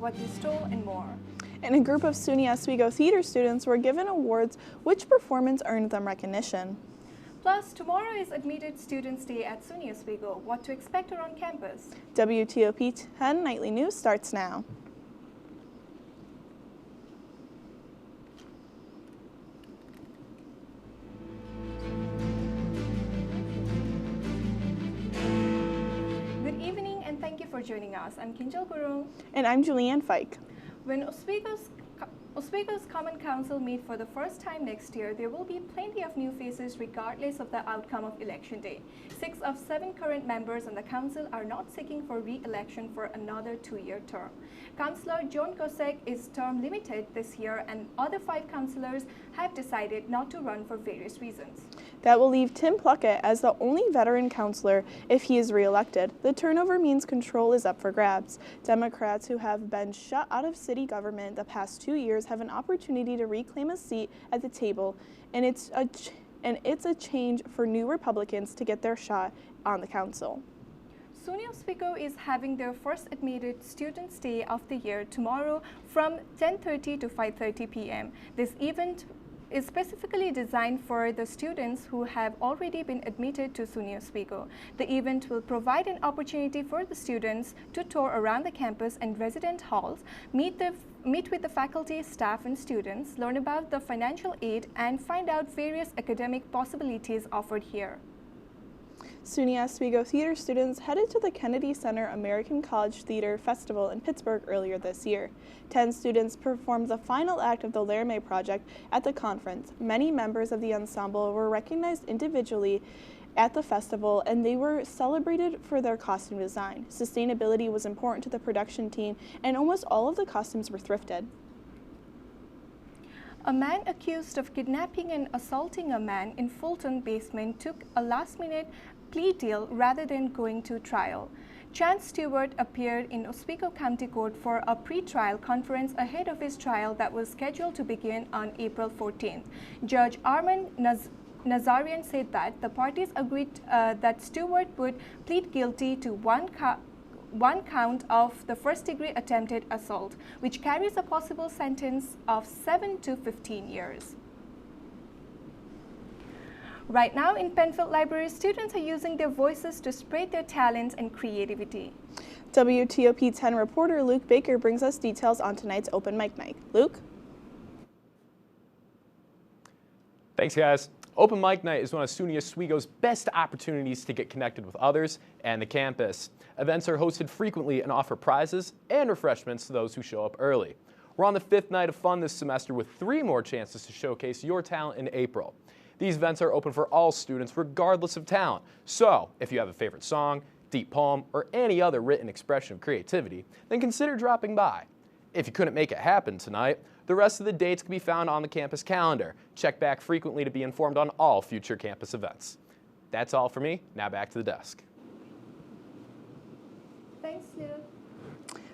what they stole, and more. And a group of SUNY Oswego theater students were given awards which performance earned them recognition. Plus, tomorrow is Admitted Students Day at SUNY Oswego. What to expect around campus? WTOP-10 Nightly News starts now. Good evening and thank you for joining us. I'm Kinjal Gurung. And I'm Julianne Fike. When Oswego's Common Council meet for the first time next year, there will be plenty of new faces regardless of the outcome of Election Day. 6 of 7 current members on the council are not seeking for re-election for another 2-year term. Councillor John Kosek is term limited this year, and other 5 councillors have decided not to run for various reasons. That will leave Tim Pluckett as the only veteran councillor if he is re-elected. The turnover means control is up for grabs. Democrats who have been shut out of city government the past 2 years have an opportunity to reclaim a seat at the table, and it's a change for new Republicans to get their shot on the council. SUNY Oswego is having their first Admitted Students Day of the year tomorrow from 10:30 to 5:30 p.m. This event is specifically designed for the students who have already been admitted to SUNY Oswego. The event will provide an opportunity for the students to tour around the campus and resident halls, meet with the faculty, staff, and students, learn about the financial aid, and find out various academic possibilities offered here. SUNY Oswego theater students headed to the Kennedy Center American College Theater Festival in Pittsburgh earlier this year. 10 students performed the final act of the Laramie Project at the conference. Many members of the ensemble were recognized individually at the festival, and they were celebrated for their costume design. Sustainability was important to the production team, and almost all of the costumes were thrifted. A man accused of kidnapping and assaulting a man in Fulton basement took a last-minute plea deal rather than going to trial. Chance Stewart appeared in Oswego County Court for a pre-trial conference ahead of his trial that was scheduled to begin on April 14th. Judge Armand Nazarian said that the parties agreed that Stewart would plead guilty to one count of the first-degree attempted assault, which carries a possible sentence of 7 to 15 years. Right now in Penfield Library, students are using their voices to spread their talents and creativity. WTOP-10 reporter Luke Baker brings us details on tonight's open mic night. Luke? Thanks, guys. Open mic night is one of SUNY Oswego's best opportunities to get connected with others and the campus. Events are hosted frequently and offer prizes and refreshments to those who show up early. We're on the 5th night of fun this semester with 3 more chances to showcase your talent in April. These events are open for all students regardless of talent. So, if you have a favorite song, deep poem, or any other written expression of creativity, then consider dropping by. If you couldn't make it happen tonight, the rest of the dates can be found on the campus calendar. Check back frequently to be informed on all future campus events. That's all for me. Now back to the desk. Thanks, Luke.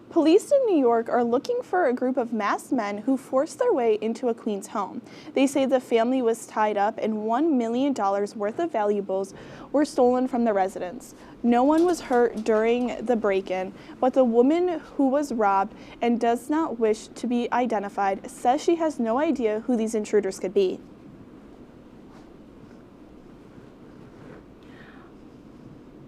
Police in New York are looking for a group of masked men who forced their way into a Queens home. They say the family was tied up and $1 million worth of valuables were stolen from the residence. No one was hurt during the break-in, but the woman who was robbed and does not wish to be identified says she has no idea who these intruders could be.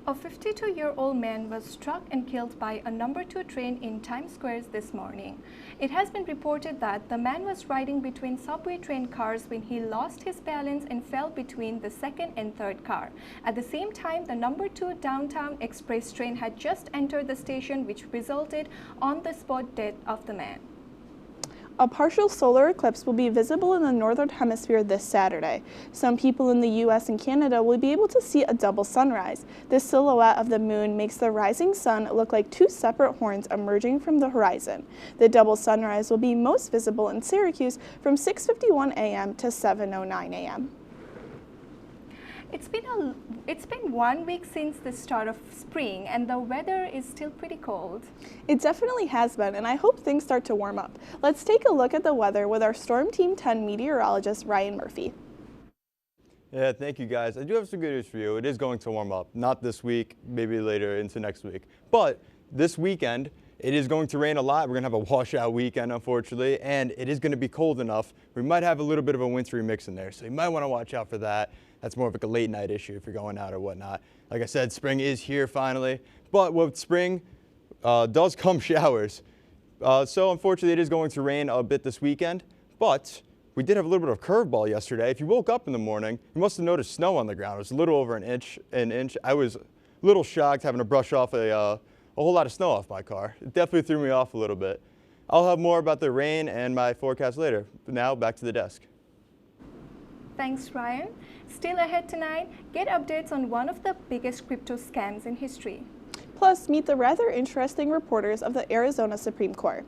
A 52-year-old man was struck and killed by a number 2 train in Times Square this morning. It has been reported that the man was riding between subway train cars when he lost his balance and fell between the second and third car. At the same time, the number 2 downtown express train had just entered the station, which resulted on the spot death of the man. A partial solar eclipse will be visible in the northern hemisphere this Saturday. Some people in the U.S. and Canada will be able to see a double sunrise. The silhouette of the moon makes the rising sun look like 2 separate horns emerging from the horizon. The double sunrise will be most visible in Syracuse from 6:51 a.m. to 7:09 a.m. It's been 1 week since the start of spring, and the weather is still pretty cold. It definitely has been, and I hope things start to warm up. Let's take a look at the weather with our Storm Team 10 meteorologist, Ryan Murphy. Yeah, thank you guys. I do have some good news for you. It is going to warm up. Not this week, maybe later into next week. But this weekend, It is going to rain a lot. We're going to have a washout weekend, unfortunately, and it is going to be cold enough. We might have a little bit of a wintry mix in there, so you might want to watch out for that. That's more of like a late night issue if you're going out or whatnot. Like I said, spring is here finally, but with spring does come showers. So unfortunately, it is going to rain a bit this weekend, but we did have a little bit of curveball yesterday. If you woke up in the morning, you must have noticed snow on the ground. It was a little over an inch. I was a little shocked having to brush off a whole lot of snow off my car. It definitely threw me off a little bit. I'll have more about the rain and my forecast later. But now, back to the desk. Thanks, Ryan. Still ahead tonight, get updates on one of the biggest crypto scams in history. Plus, meet the rather interesting reporters of the Arizona Supreme Court.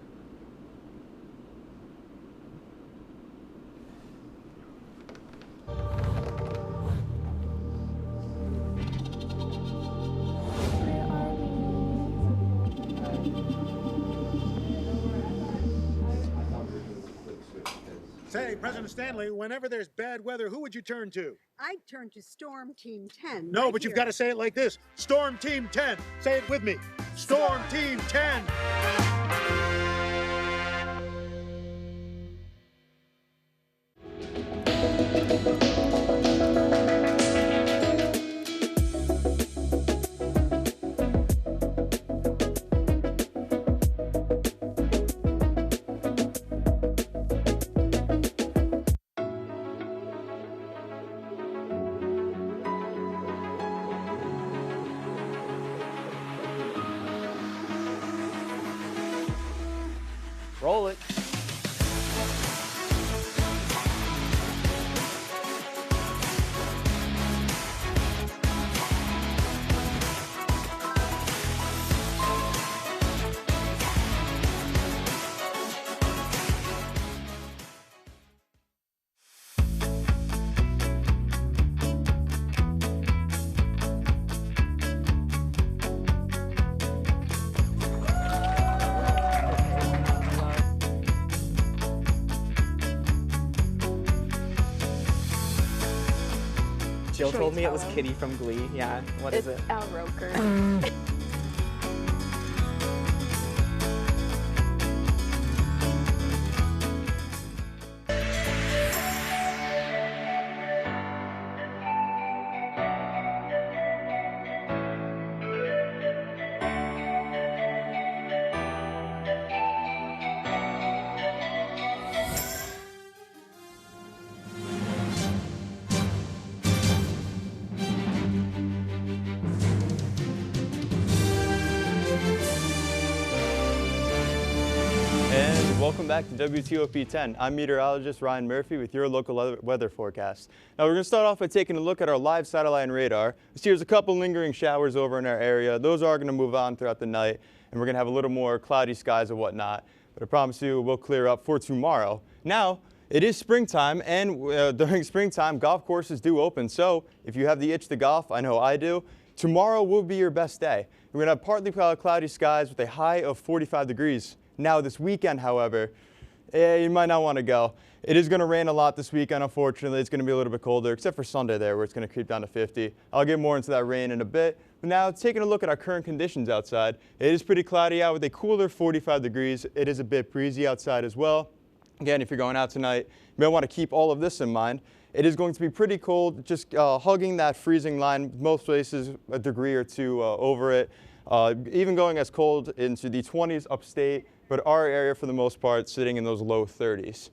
Say, President Stanley, whenever there's bad weather, who would you turn to? I'd turn to Storm Team 10. No, right but you've here. got to say it like this. Storm Team 10. Say it with me. Storm Team 10. Roll it. Jill Sure told you me it was spell him. Kitty from Glee. Yeah, what is it? Al Roker. And welcome back to WTOP-10. I'm meteorologist Ryan Murphy with your local weather forecast. Now we're going to start off by taking a look at our live satellite and radar. Here's a couple lingering showers over in our area. Those are going to move on throughout the night, and we're going to have a little more cloudy skies and whatnot. But I promise you we'll clear up for tomorrow. Now, it is springtime, and during springtime, golf courses do open. So if you have the itch to golf, I know I do, tomorrow will be your best day. We're going to have partly cloudy skies with a high of 45 degrees. Now this weekend, however, you might not want to go. It is going to rain a lot this weekend, unfortunately. It's going to be a little bit colder, except for Sunday there, where it's going to creep down to 50. I'll get more into that rain in a bit. But now, taking a look at our current conditions outside, it is pretty cloudy out with a cooler 45 degrees. It is a bit breezy outside as well. Again, if you're going out tonight, you may want to keep all of this in mind. It is going to be pretty cold, just hugging that freezing line, most places a degree or two over it. Even going as cold into the 20s upstate, but our area for the most part sitting in those low 30s.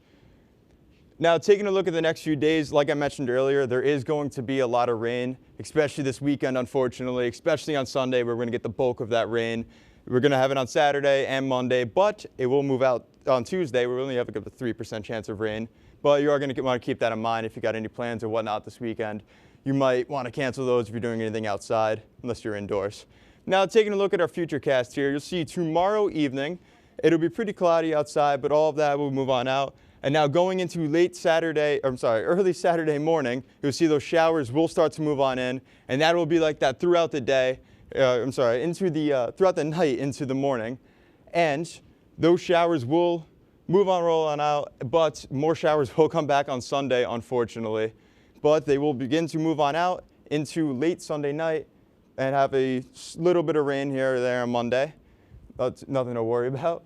Now, taking a look at the next few days, like I mentioned earlier, there is going to be a lot of rain, especially this weekend, unfortunately, especially on Sunday, where we're going to get the bulk of that rain. We're going to have it on Saturday and Monday, but it will move out on Tuesday. We only have like a 3% chance of rain, but you are going to want to keep that in mind if you got any plans or whatnot this weekend. You might want to cancel those if you're doing anything outside, unless you're indoors. Now, taking a look at our future cast here, you'll see tomorrow evening, it'll be pretty cloudy outside, but all of that will move on out. And now going into early Saturday morning, you'll see those showers will start to move on in, and that will be like that throughout the day, throughout the night into the morning. And those showers will roll on out, but more showers will come back on Sunday, unfortunately. But they will begin to move on out into late Sunday night and have a little bit of rain here or there on Monday. That's nothing to worry about.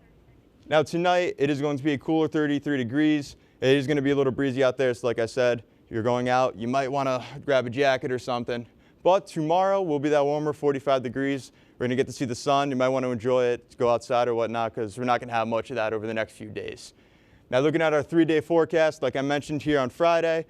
Now tonight, it is going to be a cooler 33 degrees. It is going to be a little breezy out there, so like I said, if you're going out, you might want to grab a jacket or something. But tomorrow will be that warmer 45 degrees. We're going to get to see the sun. You might want to enjoy it, go outside or whatnot, because we're not going to have much of that over the next few days. Now looking at our 3-day forecast, like I mentioned here on Friday,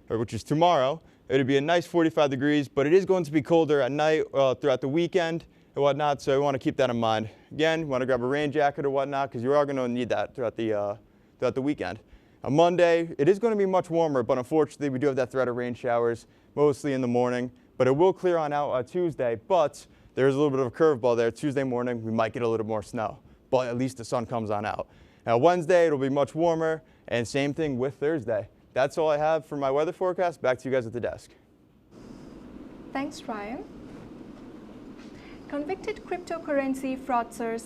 which is tomorrow, it'll be a nice 45 degrees, but it is going to be colder at night throughout the weekend and whatnot, so we want to keep that in mind. Again, you want to grab a rain jacket or whatnot, because you are going to need that throughout the weekend. On Monday, it is going to be much warmer, but unfortunately, we do have that threat of rain showers, mostly in the morning, but it will clear on out Tuesday, but there's a little bit of a curveball there. Tuesday morning, we might get a little more snow, but at least the sun comes on out. Now, Wednesday, it'll be much warmer, and same thing with Thursday. That's all I have for my weather forecast. Back to you guys at the desk. Thanks, Ryan. Convicted cryptocurrency fraudster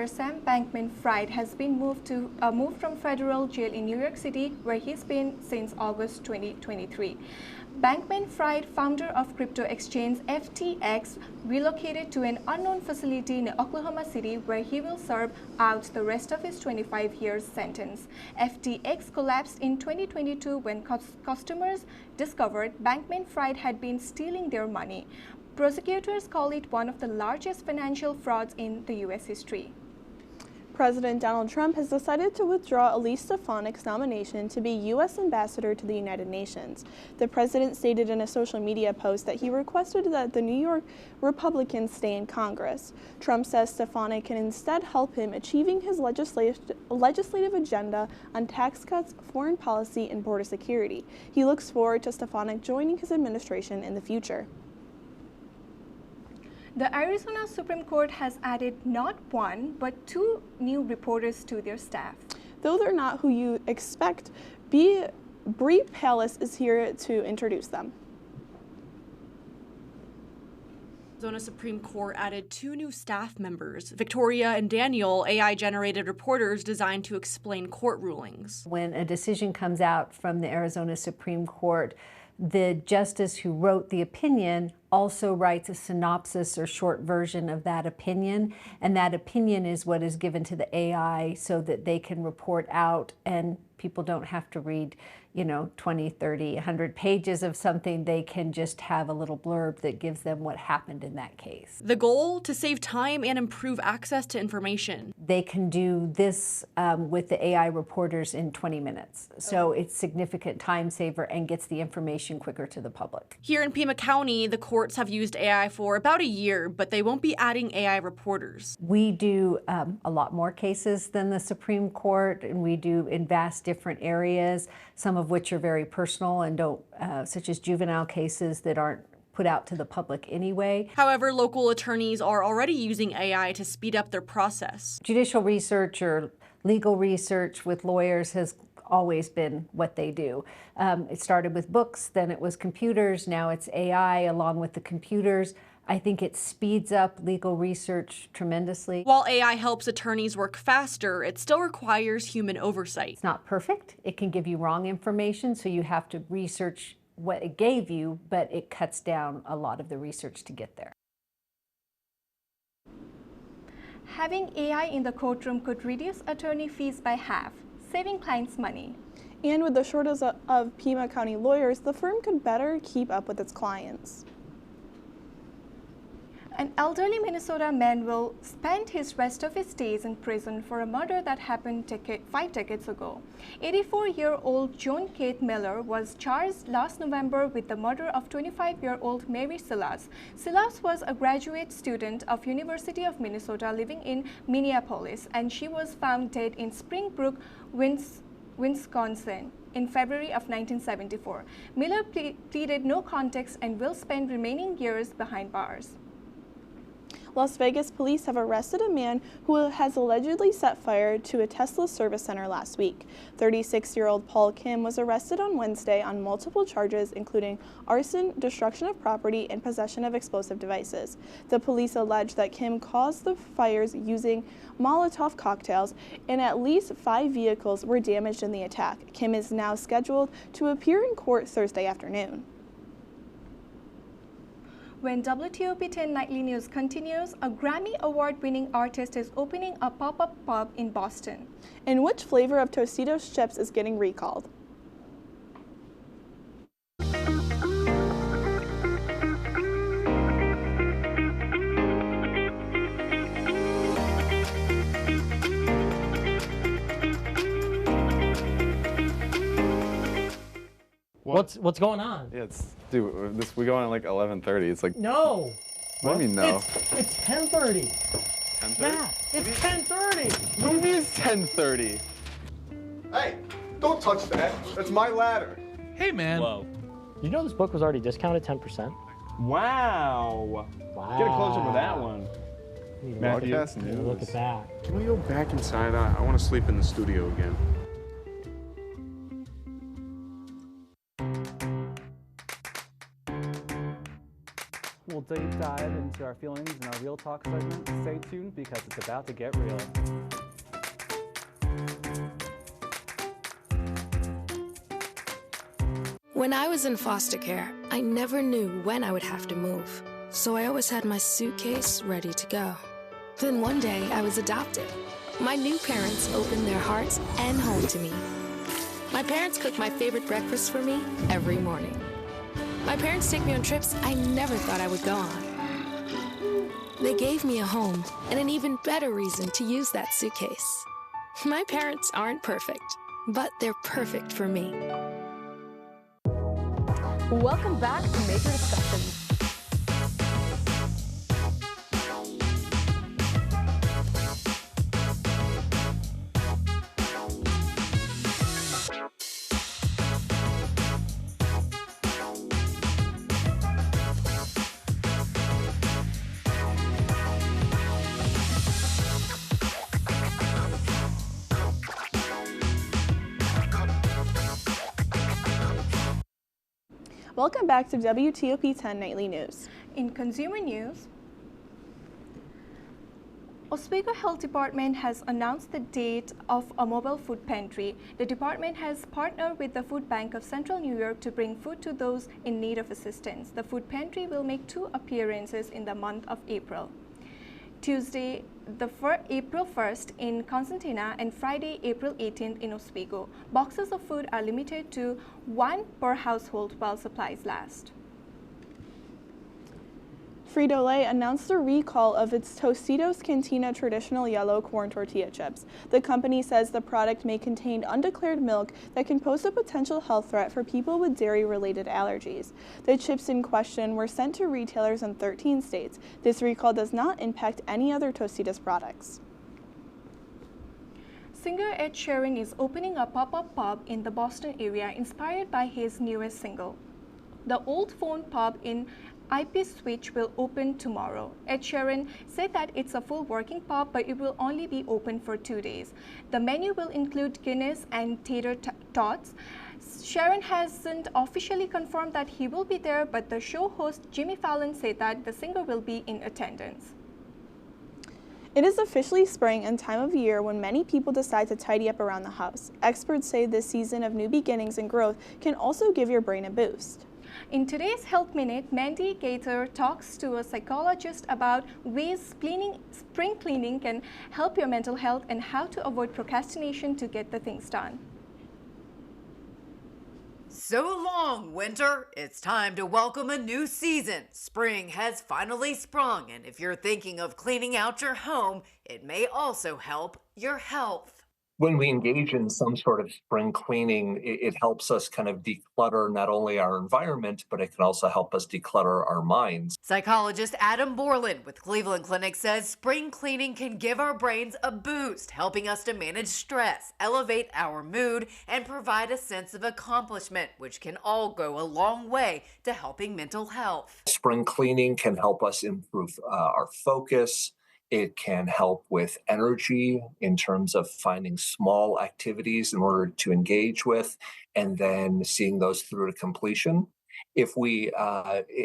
Sam Bankman-Fried has been moved from federal jail in New York City, where he's been since August 2023. Bankman-Fried, founder of crypto exchange FTX, relocated to an unknown facility in Oklahoma City, where he will serve out the rest of his 25-year sentence. FTX collapsed in 2022 when customers discovered Bankman-Fried had been stealing their money. Prosecutors call it one of the largest financial frauds in the U.S. history. President Donald Trump has decided to withdraw Elise Stefanik's nomination to be U.S. Ambassador to the United Nations. The president stated in a social media post that he requested that the New York Republicans stay in Congress. Trump says Stefanik can instead help him achieving his legislative agenda on tax cuts, foreign policy, and border security. He looks forward to Stefanik joining his administration in the future. The Arizona Supreme Court has added not one, but 2 new reporters to their staff. Though they're not who you expect, Bree Pallas is here to introduce them. Arizona Supreme Court added 2 new staff members, Victoria and Daniel, AI-generated reporters designed to explain court rulings. When a decision comes out from the Arizona Supreme Court, the justice who wrote the opinion also writes a synopsis or short version of that opinion, and that opinion is what is given to the AI so that they can report out, and people don't have to read, 20, 30, 100 pages of something. They can just have a little blurb that gives them what happened in that case. The goal, to save time and improve access to information. They can do this with the AI reporters in 20 minutes. So it's significant time saver and gets the information quicker to the public. Here in Pima County, the courts have used AI for about a year, but they won't be adding AI reporters. We do a lot more cases than the Supreme Court, and we do in vast different areas, some of which are very personal and don't, such as juvenile cases that aren't put out to the public anyway. However, local attorneys are already using AI to speed up their process. Judicial research or legal research with lawyers has always been what they do. It started with books, then it was computers, now it's AI along with the computers. I think it speeds up legal research tremendously. While AI helps attorneys work faster, it still requires human oversight. It's not perfect. It can give you wrong information, so you have to research what it gave you, but it cuts down a lot of the research to get there. Having AI in the courtroom could reduce attorney fees by half, saving clients money. And with the shortage of Pima County lawyers, the firm could better keep up with its clients. An elderly Minnesota man will spend his rest of his days in prison for a murder that happened 5 decades ago. 84-year-old Joan Kate Miller was charged last November with the murder of 25-year-old Mary Silas. Silas was a graduate student of University of Minnesota living in Minneapolis, and she was found dead in Spring Brook, Wisconsin in February of 1974. Miller pleaded no contest and will spend remaining years behind bars. Las Vegas police have arrested a man who has allegedly set fire to a Tesla service center last week. 36-year-old Paul Kim was arrested on Wednesday on multiple charges, including arson, destruction of property, and possession of explosive devices. The police allege that Kim caused the fires using Molotov cocktails, and at least 5 vehicles were damaged in the attack. Kim is now scheduled to appear in court Thursday afternoon. When WTOP-10 Nightly News continues, a Grammy Award-winning artist is opening a pop-up pub in Boston. And which flavor of Tostitos chips is getting recalled? What's going on? Yeah, dude, we go on at like 11:30. It's like No. What do you mean no? It's 10:30. 10:30? Yeah, it's 10:30. What do you mean it's 10:30? Hey, don't touch that. That's my ladder. Hey, man. Whoa. You know this book was already discounted 10%? Wow. Wow. Get a close-up of that one. Matthew, Broadcast news. look at that. Can we go back inside? I want to sleep in the studio again. We'll deep dive into our feelings in our Real Talk segment. Stay tuned because it's about to get real. When I was in foster care, I never knew when I would have to move. So I always had my suitcase ready to go. Then one day I was adopted. My new parents opened their hearts and home to me. My parents cook my favorite breakfast for me every morning. My parents take me on trips I never thought I would go on. They gave me a home and an even better reason to use that suitcase. My parents aren't perfect, but they're perfect for me. Welcome back to Major Discussions. Welcome back to WTOP-10 Nightly News. In consumer news, Oswego Health Department has announced the date of a mobile food pantry. The department has partnered with the Food Bank of Central New York to bring food to those in need of assistance. The food pantry will make 2 appearances in the month of April. Tuesday, April 1st in Constantina and Friday, April 18th in Oswego. Boxes of food are limited to 1 per household while supplies last. Frito-Lay announced the recall of its Tostitos Cantina traditional yellow corn tortilla chips. The company says the product may contain undeclared milk that can pose a potential health threat for people with dairy-related allergies. The chips in question were sent to retailers in 13 states. This recall does not impact any other Tostitos products. Singer Ed Sheeran is opening a pop-up pub in the Boston area inspired by his newest single. The Old Phone Pub in IP Switch will open tomorrow. Ed Sheeran said that it's a full working pub, but it will only be open for 2 days. The menu will include Guinness and tater tots. Sheeran hasn't officially confirmed that he will be there, but the show host Jimmy Fallon said that the singer will be in attendance. It is officially spring and time of year when many people decide to tidy up around the house. Experts say this season of new beginnings and growth can also give your brain a boost. In today's Health Minute, Mandy Gator talks to a psychologist about ways spring cleaning can help your mental health and how to avoid procrastination to get the things done. So long, winter. It's time to welcome a new season. Spring has finally sprung, and if you're thinking of cleaning out your home, it may also help your health. When we engage in some sort of spring cleaning, it helps us kind of declutter not only our environment, but it can also help us declutter our minds. Psychologist Adam Borland with Cleveland Clinic says spring cleaning can give our brains a boost, helping us to manage stress, elevate our mood, and provide a sense of accomplishment, which can all go a long way to helping mental health. Spring cleaning can help us improve our focus. It can help with energy in terms of finding small activities in order to engage with and then seeing those through to completion. if we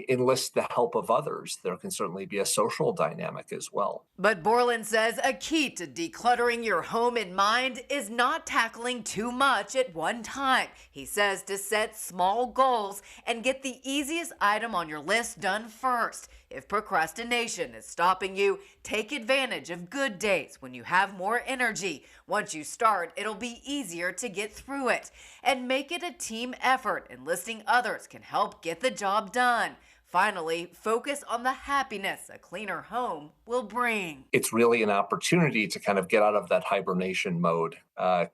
enlist the help of others, there can certainly be a social dynamic as well. But Borland says a key to decluttering your home and mind is not tackling too much at one time. He says to set small goals and get the easiest item on your list done first. If procrastination is stopping you, take advantage of good days when you have more energy. Once you start, it'll be easier to get through it. And make it a team effort. Enlisting others can help get the job done. Finally, focus on the happiness a cleaner home will bring. It's really an opportunity to kind of get out of that hibernation mode.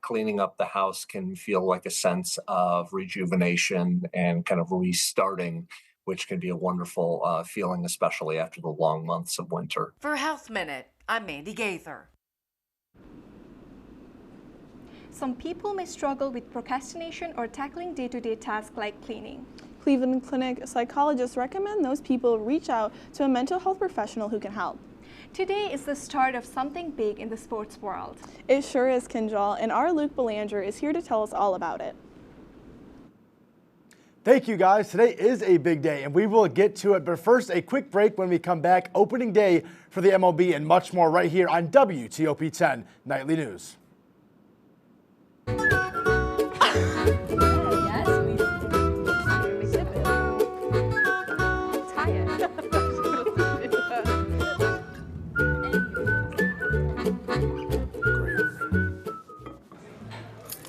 Cleaning up the house can feel like a sense of rejuvenation and kind of restarting, which can be a wonderful feeling, especially after the long months of winter. For Health Minute, I'm Mandy Gaither. Some people may struggle with procrastination or tackling day-to-day tasks like cleaning. Cleveland Clinic psychologists recommend those people reach out to a mental health professional who can help. Today is the start of something big in the sports world. It sure is, Kinjal, and our Luke Belanger is here to tell us all about it. Thank you, guys. Today is a big day, and we will get to it. But first, a quick break. When we come back, opening day for the MLB and much more right here on WTOP-10 Nightly News.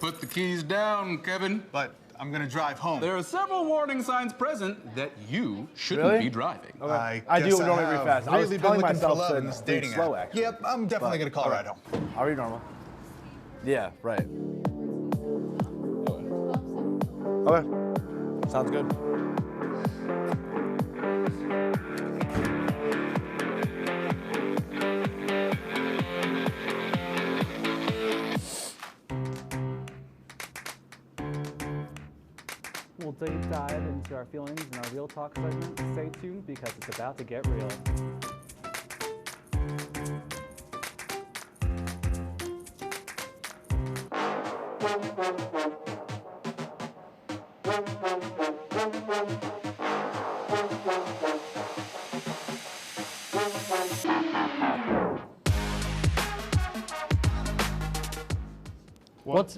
Put the keys down, Kevin. But I'm going to drive home. There are several warning signs present that you shouldn't be driving. Okay. I do normally read fast. I was telling myself to in this dating slow, app. actually. Yep, I'm definitely going to call a ride home. I'll read normal. Yeah, right. Okay. Sounds good. We'll deep dive into our feelings in our Real Talk segment. Stay tuned because it's about to get real.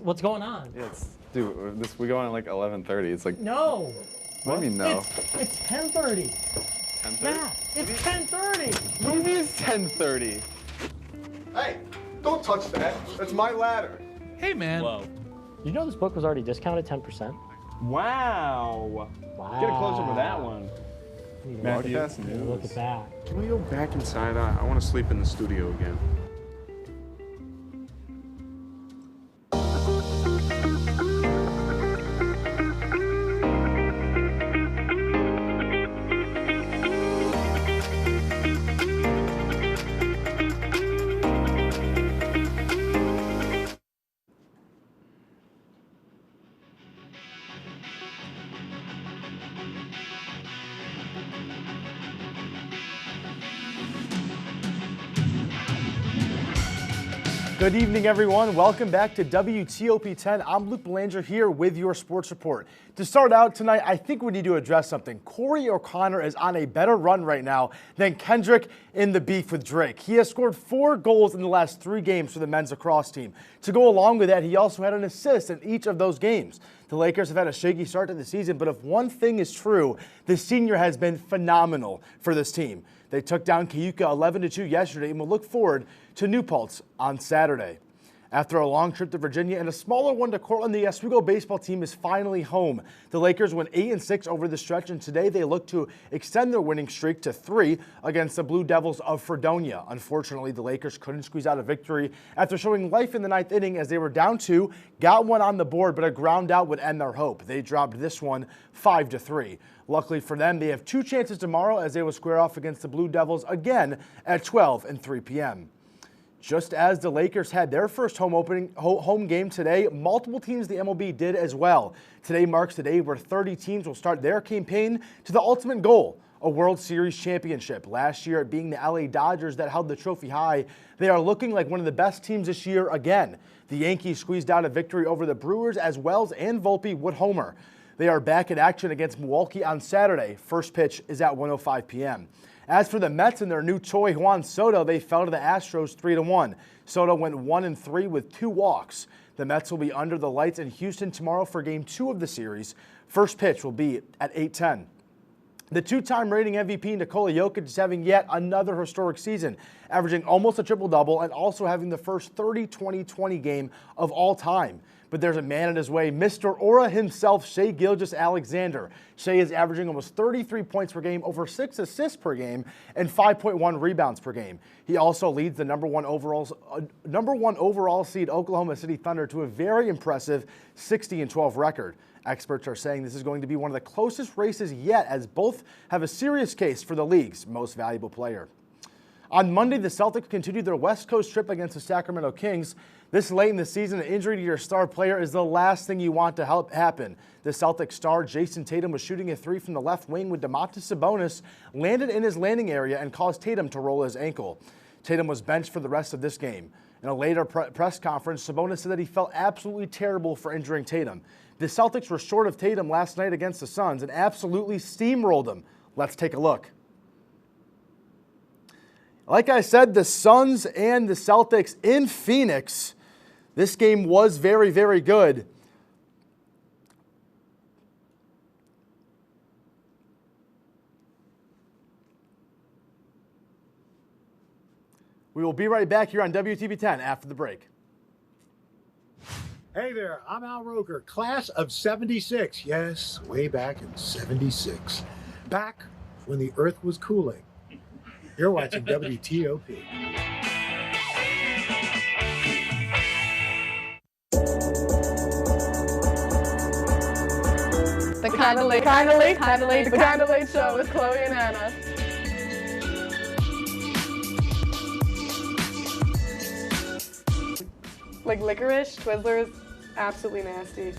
What's going on? Yeah, dude, we go on at like 11:30. It's like No. What do you mean no? It's 10:30. 10:30? Yeah, it's 10:30. What do you mean it's 10:30? Hey, don't touch that. That's my ladder. Hey, man. Whoa. You know this book was already discounted 10%? Wow. Get a close up of that one. Matthew, Look at that. Can we go back inside? I want to sleep in the studio again. Good evening, everyone. Welcome back to WTOP-10. I'm Luke Belanger here with your sports report. To start out tonight, I think we need to address something. Corey O'Connor is on a better run right now than Kendrick in the beef with Drake. He has scored 4 goals in the last 3 games for the men's lacrosse team. To go along with that, he also had an assist in each of those games. The Lakers have had a shaky start to the season, but if one thing is true, the senior has been phenomenal for this team. They took down Cayuga 11-2 yesterday and will look forward to New Paltz on Saturday. After a long trip to Virginia and a smaller one to Cortland, the Oswego baseball team is finally home. The Lakers went 8-6 over the stretch, and today they look to extend their winning streak to 3 against the Blue Devils of Fredonia. Unfortunately, the Lakers couldn't squeeze out a victory after showing life in the 9th inning as they were down 2, got one on the board, but a ground out would end their hope. They dropped this one 5-3. Luckily for them, they have 2 chances tomorrow as they will square off against the Blue Devils again at 12 and 3 p.m. Just as the Lakers had their first home game today, multiple teams in the MLB did as well. Today marks the day where 30 teams will start their campaign to the ultimate goal, a World Series championship. Last year, it being the LA Dodgers that held the trophy high, they are looking like one of the best teams this year again. The Yankees squeezed out a victory over the Brewers as Wells and Volpe would homer. They are back in action against Milwaukee on Saturday. First pitch is at 1:05 p.m. As for the Mets and their new Choi Juan Soto, they fell to the Astros 3-1. Soto went 1-3 with 2 walks. The Mets will be under the lights in Houston tomorrow for Game 2 of the series. First pitch will be at 8:10. The two-time reigning MVP Nikola Jokic is having yet another historic season, averaging almost a triple-double and also having the first 30-20-20 game of all time. But there's a man in his way, Mr. Aura himself, Shai Gilgeous-Alexander. Shai is averaging almost 33 points per game, over 6 assists per game, and 5.1 rebounds per game. He also leads the number one overall seed Oklahoma City Thunder to a very impressive 60-12 record. Experts are saying this is going to be one of the closest races yet, as both have a serious case for the league's most valuable player. On Monday, the Celtics continued their West Coast trip against the Sacramento Kings. This late in the season, an injury to your star player is the last thing you want to help happen. The Celtics star, Jason Tatum, was shooting a 3 from the left wing when Domantas Sabonis landed in his landing area and caused Tatum to roll his ankle. Tatum was benched for the rest of this game. In a later press conference, Sabonis said that he felt absolutely terrible for injuring Tatum. The Celtics were short of Tatum last night against the Suns and absolutely steamrolled them. Let's take a look. Like I said, the Suns and the Celtics in Phoenix. This game was very, very good. We will be right back here on WTOP-10 after the break. Hey there, I'm Al Roker, class of 76. Yes, way back in 76. Back when the earth was cooling. You're watching WTOP. The Kinda Late Show with Chloe and Anna. Like licorice, Twizzlers, absolutely nasty.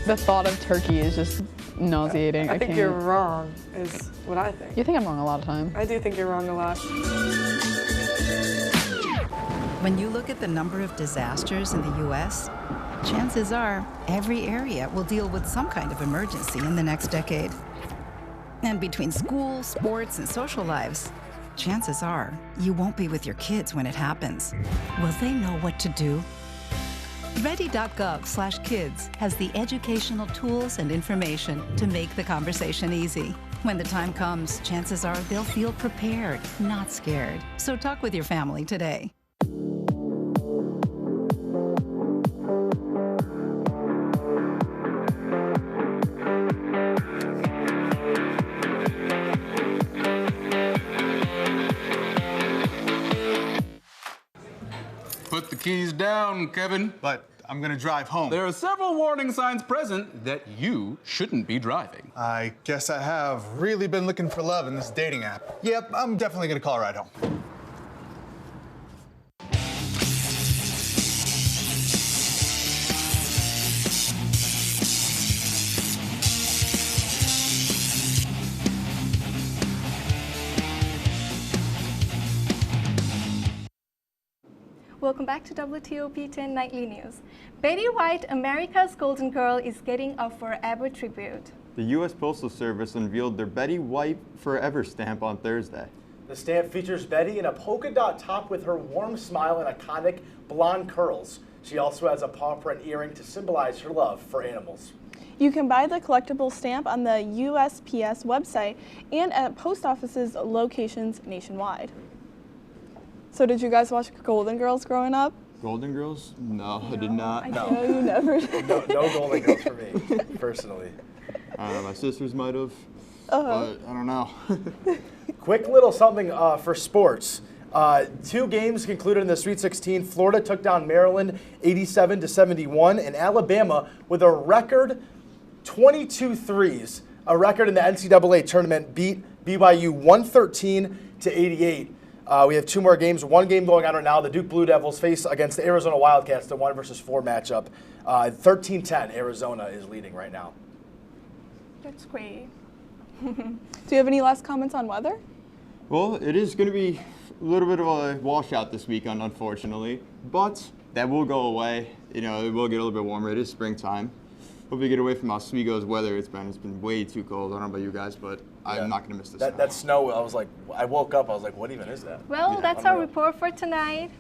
The thought of turkey is just nauseating. I think you're wrong, is what I think. You think I'm wrong a lot of time. I do think you're wrong a lot. When you look at the number of disasters in the U.S., chances are every area will deal with some kind of emergency in the next decade. And between school, sports, and social lives, chances are you won't be with your kids when it happens. Will they know what to do? Ready.gov/kids has the educational tools and information to make the conversation easy. When the time comes, chances are they'll feel prepared, not scared. So talk with your family today. Put the keys down, Kevin. But I'm gonna drive home. There are several warning signs present that you shouldn't be driving. I guess I have really been looking for love in this dating app. Yep, I'm definitely gonna call a ride home. Welcome back to WTOP-10 Nightly News. Betty White, America's Golden Girl, is getting a forever tribute. The U.S. Postal Service unveiled their Betty White Forever stamp on Thursday. The stamp features Betty in a polka dot top with her warm smile and iconic blonde curls. She also has a paw print earring to symbolize her love for animals. You can buy the collectible stamp on the USPS website and at post offices locations nationwide. So did you guys watch Golden Girls growing up? Golden Girls? No, I did not. No, you never did. No Golden Girls for me, personally. My sisters might have, but I don't know. Quick little something for sports. 2 games concluded in the Sweet 16. Florida took down Maryland 87-71, and Alabama with a record 22 threes, a record in the NCAA tournament, beat BYU 113-88. We have 2 more games. 1 game going on right now. The Duke Blue Devils face against the Arizona Wildcats, the 1 versus 4 matchup. 13-10, Arizona is leading right now. That's great. Do you have any last comments on weather? Well, it is going to be a little bit of a washout this weekend, unfortunately, but that will go away. You know, it will get a little bit warmer. It is springtime. Hope we get away from Oswego's weather. It's been way too cold. I don't know about you guys, but I'm not going to miss this. That snow, I was like, I woke up, I was like, what even is that? Well, that's our report for tonight.